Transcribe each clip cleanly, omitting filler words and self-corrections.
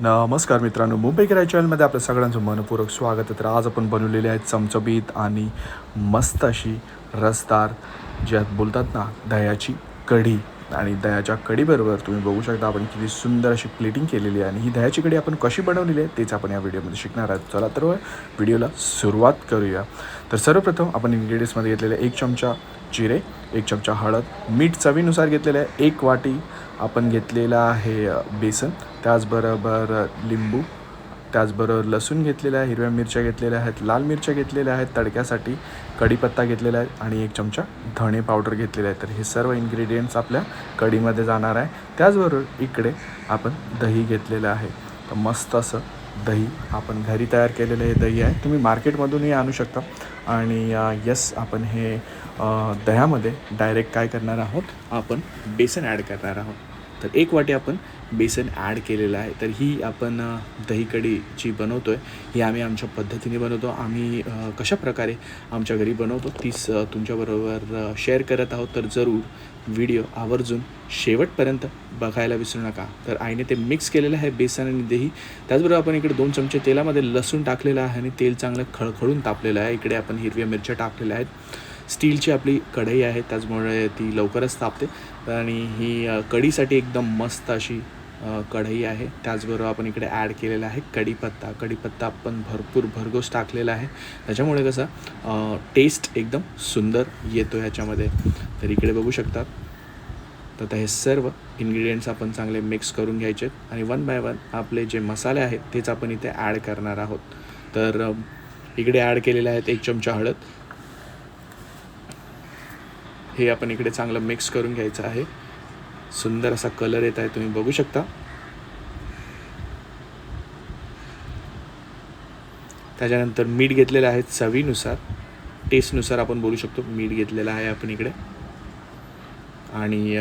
नमस्कार मित्रांनो, मुंबई किराय चॅनलमध्ये आपल्या सगळ्यांचं मनपूर्वक स्वागत आहे. तर आज आपण बनवलेली आहे चमचमीत आणि मस्त अशी रसदार, ज्यात बोलतात ना दह्याची कढी. आणि दह्याच्या कढीबरोबर तुम्ही बघू शकता आपण किती सुंदर अशी प्लेटिंग केलेली आहे. आणि ही दह्याची कढी आपण कशी बनवलेली आहे तेच आपण या व्हिडिओमध्ये शिकणार आहोत. चला तर व्हिडिओला सुरुवात करूया. तर सर्वप्रथम आपण इन्ग्रेडियंट्समध्ये घेतलेले 1 चमचा जिरे, 1 चमचा हळद, मीठ चवीनुसार घेतलेलं आहे, 1 वाटी आपण घेतलेला आहे बेसन, त्याचबरोबर लिंबू, त्याचबरोबर लसूण घेतलेला आहे, हिरव्या मिरच्या घेतलेल्या आहेत, लाल मिरच्या घेतलेल्या आहेत तडक्यासाठी, कढीपत्ता घेतलेला आहे आणि 1 चमचा धणे पावडर घेतलेला आहे. तर हे सर्व इन्ग्रेडियंट्स आपल्या कढीमध्ये जाणार आहे. त्याचबरोबर इकडे आपण दही घेतलेलं आहे. तर मस्त असं दही आपण घरी तयार केलेलं हे दही आहे, तुम्ही मार्केटमधूनही आणू शकता. आणि यस, आपण हे दह्यामध्ये डायरेक्ट काय करणार आहोत, आपण बेसन ॲड करणार आहोत. तर 1 वाटी आपण बेसन ॲड केलेलं आहे. तर ही आपण दही कढी जी बनवतो आहे ही आम्ही आमच्या पद्धतीने बनवतो. आम्ही कशाप्रकारे आमच्या घरी बनवतो तीच तुमच्याबरोबर शेअर करत आहोत. तर जरूर व्हिडिओ आवर्जून शेवटपर्यंत बघायला विसरू नका. तर आईने ते मिक्स केलेलं आहे बेसन आणि दही. त्याचबरोबर आपण इकडे 2 चमचे तेलामध्ये लसूण टाकलेलं आहे आणि तेल चांगलं खळखळून तापलेलं आहे. इकडे आपण हिरव्या मिरच्या टाकलेल्या आहेत. स्टीलची आपली कढई आहे त्याचमुळे ती लवकरच तापते आणि ही कढीसाठी एकदम मस्त अशी कढई आहे. त्याचबरोबर आपण इकडे ॲड केलेला आहे कढीपत्ता आपण भरपूर भरघोस टाकलेला आहे. त्याच्यामुळे कसं टेस्ट एकदम सुंदर येतो ह्याच्यामध्ये. तर इकडे बघू शकतात. तर आता हे सर्व इन्ग्रेडियंट्स आपण चांगले मिक्स करून घ्यायचे आणि 1 बाय 1 आपले जे मसाले आहेत तेच आपण इथे ॲड करणार आहोत. तर इकडे ॲड केलेले आहेत 1 चमचा हळद. हे आपण इकडे चांगलं मिक्स करून घ्यायचं आहे. सुंदर असा कलर येत आहे, तुम्ही बघू शकता. त्याच्यानंतर मीठ घेतलेलं आहे चवीनुसार, टेस्टनुसार आपण बोलू शकतो. मीठ घेतलेलं आहे आपण इकडे. आणि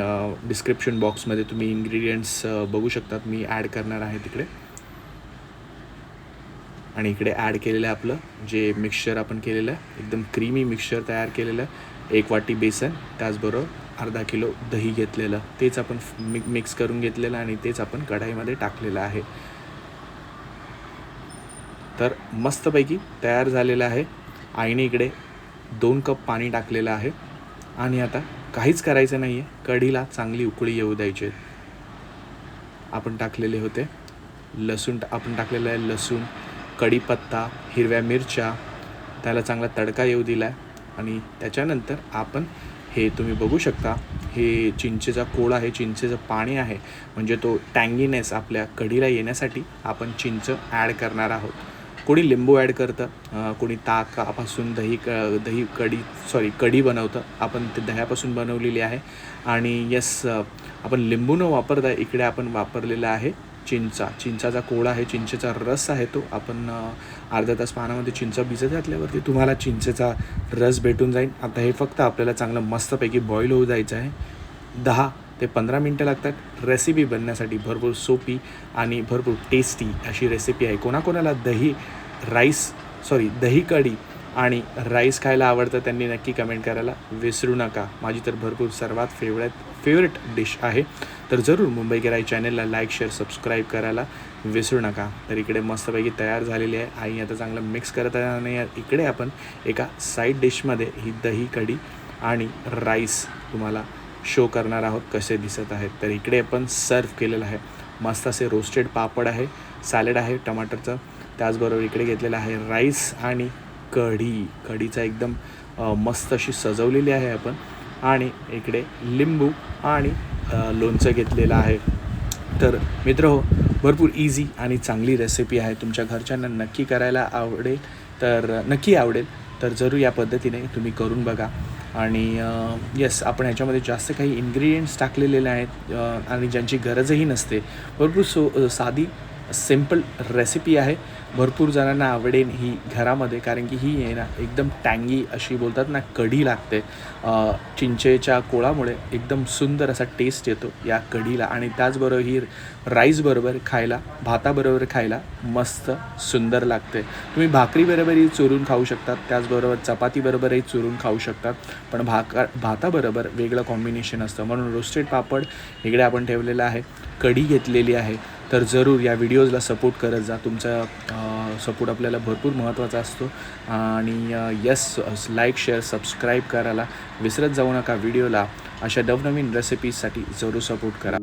डिस्क्रिप्शन बॉक्समध्ये तुम्ही इन्ग्रेडियंट्स बघू शकतात, मी ॲड करणार आहे तिकडे. आणि इकडे ॲड केलेलं आहे आपलं जे मिक्सचर आपण केलेलं आहे, एकदम क्रीमी मिक्सचर तयार केलेलं आहे. 1 वाटी बेसन, त्याचबरोबर अर्धा किलो दही घेतलेलं, तेच आपण मिक्स करून घेतलेलं आणि तेच आपण कढाईमध्ये टाकलेलं आहे. तर मस्तपैकी तयार झालेलं आहे. आईने इकडे 2 कप पाणी टाकलेलं आहे आणि आता काहीच करायचं नाही आहे, कढीला चांगली उकळी येऊ द्यायची. आपण टाकलेले होते लसूण, आपण टाकलेलं आहे लसूण, कढीपत्ता, हिरव्या मिरच्या, त्याला चांगला तडका येऊ दिला आहे. आणि त्याच्यानंतर आपण हे तुम्ही बघू शकता, हे चिंचेचा कोळ आहे, चिंचेचं पाणी आहे, म्हणजे तो टँगीनेस आपल्या कढीला येण्यासाठी आपण चिंच ॲड करणार आहोत. कोणी लिंबू ॲड करतं, कोणी ताकापासून कढी बनवतं. आपण ते दह्यापासून बनवलेली आहे. आणि यस, आपण लिंबू न वापरता इकडे आपण वापरलेला आहे चिंचाचा कोळा आहे, चिंचेचा रस आहे. तो आपण अर्धा तास पाण्यामध्ये चिंच भिजत घातल्यावरती तुम्हाला चिंचेचा रस भेटून जाईल. आता हे फक्त आपल्याला चांगलं मस्तपैकी बॉईल होऊ द्यायचं आहे. 10 ते 15 मिनटं लागतात रेसिपी बनण्यासाठी. भरपूर सोपी आणि भरपूर टेस्टी अशी रेसिपी आहे. कोणाकोणाला दही कढी आणि राईस खायला आवडतं त्यांनी नक्की कमेंट करायला विसरू नका. माझी तर भरपूर सर्वात फेवरेट डिश आहे. तर जरूर मुंबई किराय चॅनलला लाईक, शेअर, सबस्क्राईब करायला विसरू नका. तर इकडे मस्तपैकी तयार झालेली आहे. आई आता चांगलं मिक्स करत आहे आणि इकडे आपण एका साईड डिशमध्ये ही दही कढी आणि राईस तुम्हाला शो करणार आहोत कसे दिसत आहेत. तर इकडे आपण सर्व केलेलं आहे. मस्त असे रोस्टेड पापड आहे, सॅलड आहे टमाटरचं, त्याचबरोबर इकडे घेतलेलं आहे राईस आणि कढीचा एकदम मस्त अशी सजवलेली आहे आपण. आणि इकडे लिंबू आणि लोणचं घेतलेलं आहे. तर मित्रहो, भरपूर इझी आणि चांगली रेसिपी आहे. तुमच्या घरच्यांना नक्की करायला आवडेल, तर नक्की आवडेल. तर जरूर या पद्धतीने तुम्ही करून बघा. आणि यस, आपण ह्याच्यामध्ये जास्त काही इन्ग्रेडियंट्स टाकलेले आहेत आणि ज्यांची गरजही नसते. भरपूर साधी सिम्पल रेसिपी आहे. भरपूर जणांना आवडेल ही घरामध्ये, कारण की ही आहे ना एकदम टँगी अशी बोलतात ना कढी लागते. चिंचेच्या कोळामुळे एकदम सुंदर असा टेस्ट येतो या कढीला. आणि त्याचबरोबर ही राईसबरोबर खायला, भाताबरोबर खायला मस्त सुंदर लागते. तुम्ही भाकरीबरोबरही चुरून खाऊ शकतात, त्याचबरोबर चपातीबरोबरही चुरून खाऊ शकतात. पण भाताबरोबर वेगळं कॉम्बिनेशन असतं. म्हणून रोस्टेड पापड इकडे आपण ठेवलेलं आहे, कढी घेतलेली आहे. तर जरूर या व्हिडिओजला सपोर्ट करत जा. तुमचा सपोर्ट आपल्याला भरपूर महत्त्वाचा असतो. आणि येस, लाईक, शेअर, सबस्क्राईब करायला विसरत जाऊ नका. व्हिडिओला अशा नवनवीन रेसिपीजसाठी जरूर सपोर्ट करा.